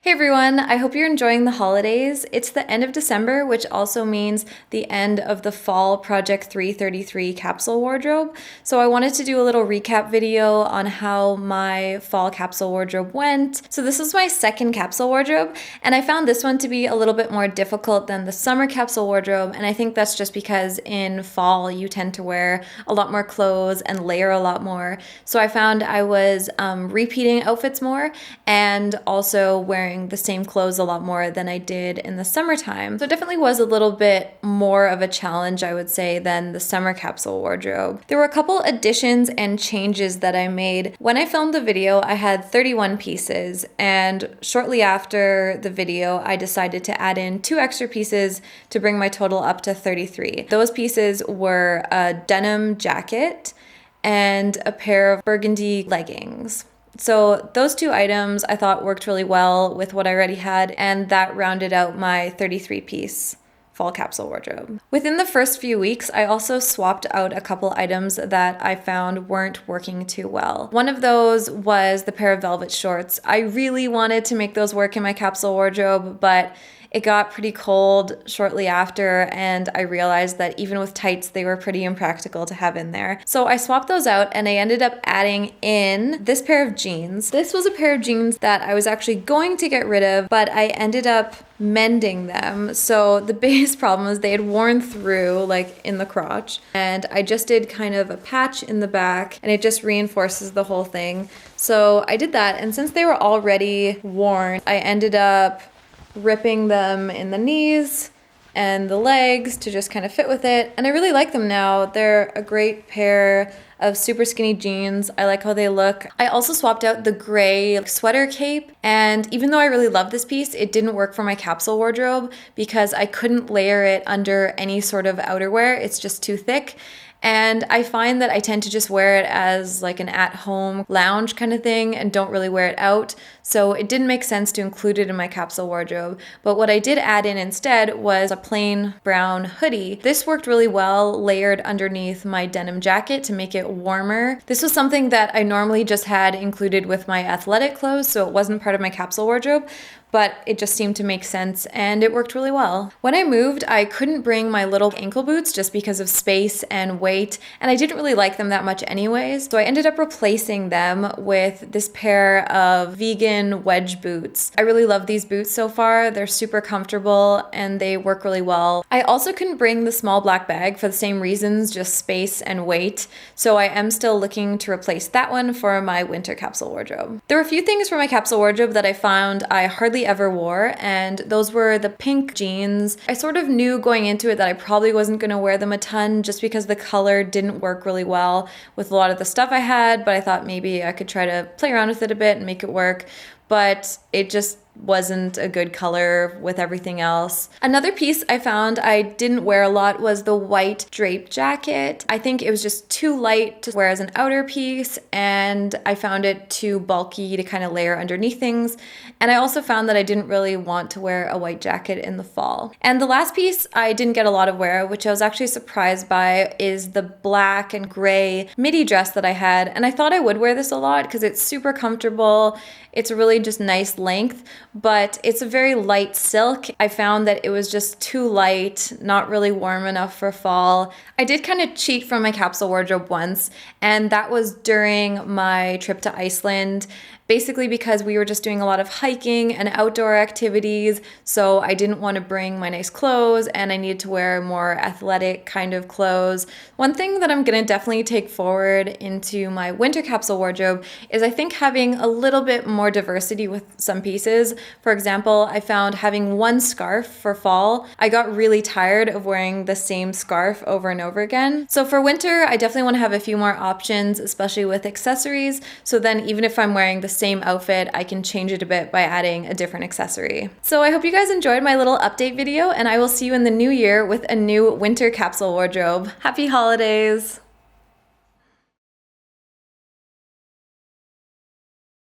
Hey everyone, I hope you're enjoying the holidays. It's the end of December, which also means the end of the fall Project 333 capsule wardrobe. So I wanted to do a little recap video on how my fall capsule wardrobe went. So this is my second capsule wardrobe, and I found this one to be a little bit more difficult than the summer capsule wardrobe, and I think that's just because in fall you tend to wear a lot more clothes and layer a lot more. So I found I was repeating outfits more and also wearing the same clothes a lot more than I did in the summertime. So it definitely was a little bit more of a challenge, I would say, than the summer capsule wardrobe. There were a couple additions and changes that I made. When I filmed the video, I had 31 pieces, and shortly after the video, I decided to add in 2 extra pieces to bring my total up to 33. Those pieces were a denim jacket and a pair of burgundy leggings. So those 2 items I thought worked really well with what I already had, and that rounded out my 33-piece fall capsule wardrobe. Within the first few weeks, I also swapped out a couple items that I found weren't working too well. One of those was the pair of velvet shorts. I really wanted to make those work in my capsule wardrobe, but it got pretty cold shortly after, and I realized that even with tights, they were pretty impractical to have in there. So I swapped those out, and I ended up adding in this pair of jeans. This was a pair of jeans that I was actually going to get rid of, but I ended up mending them. So the biggest problem was they had worn through, like in the crotch, and I just did kind of a patch in the back, and it just reinforces the whole thing. So I did that, and since they were already worn, I ended up ripping them in the knees and the legs to just kind of fit with it. And I really like them now. They're a great pair of super skinny jeans. I like how they look. I also swapped out the gray sweater cape, and even though I really love this piece, it didn't work for my capsule wardrobe because I couldn't layer it under any sort of outerwear. It's just too thick. And I find that I tend to just wear it as like an at-home lounge kind of thing and don't really wear it out. So it didn't make sense to include it in my capsule wardrobe. But what I did add in instead was a plain brown hoodie. This worked really well layered underneath my denim jacket to make it warmer. This was something that I normally just had included with my athletic clothes, so it wasn't part of my capsule wardrobe, but it just seemed to make sense and it worked really well. When I moved, I couldn't bring my little ankle boots just because of space and weight, and I didn't really like them that much anyways, so I ended up replacing them with this pair of vegan wedge boots. I really love these boots so far. They're super comfortable and they work really well. I also couldn't bring the small black bag for the same reasons, just space and weight, so I am still looking to replace that one for my winter capsule wardrobe. There were a few things for my capsule wardrobe that I found I hardly ever wore, and those were the pink jeans. I sort of knew going into it that I probably wasn't going to wear them a ton just because the color didn't work really well with a lot of the stuff I had, but I thought maybe I could try to play around with it a bit and make it work. But it just wasn't a good color with everything else. Another piece I found I didn't wear a lot was the white draped jacket. I think it was just too light to wear as an outer piece, and I found it too bulky to kind of layer underneath things. And I also found that I didn't really want to wear a white jacket in the fall. And the last piece I didn't get a lot of wear, which I was actually surprised by, is the black and gray midi dress that I had. And I thought I would wear this a lot because it's super comfortable. It's a really just nice length, but it's a very light silk. I found that it was just too light, not really warm enough for fall. I did kind of cheat from my capsule wardrobe once, and that was during my trip to Iceland. Basically because we were just doing a lot of hiking and outdoor activities, so I didn't want to bring my nice clothes and I needed to wear more athletic kind of clothes. One thing that I'm going to definitely take forward into my winter capsule wardrobe is I think having a little bit more diversity with some pieces. For example, I found having one scarf for fall, I got really tired of wearing the same scarf over and over again. So for winter, I definitely want to have a few more options, especially with accessories, so then even if I'm wearing the same outfit, I can change it a bit by adding a different accessory. So I hope you guys enjoyed my little update video, and I will see you in the new year with a new winter capsule wardrobe. Happy holidays!